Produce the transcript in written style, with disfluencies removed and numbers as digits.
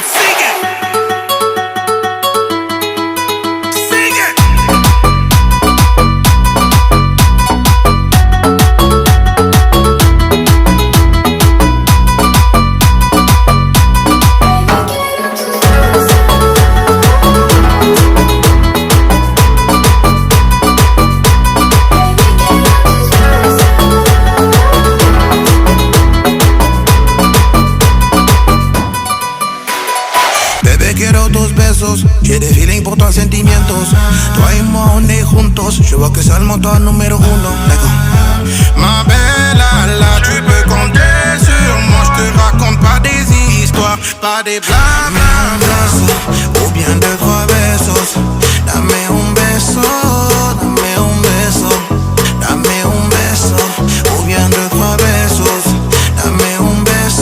sigue. Sigue. Bebé, quiero tus besos, quiere feeling pour toi sentimientos. Toi et moi on est juntos, je vois que c'est le moteur numéro uno. Ma belle, là, tu peux compter sur moi. Je te raconte pas des histoires, pas des blablabla, ou bien de quoi.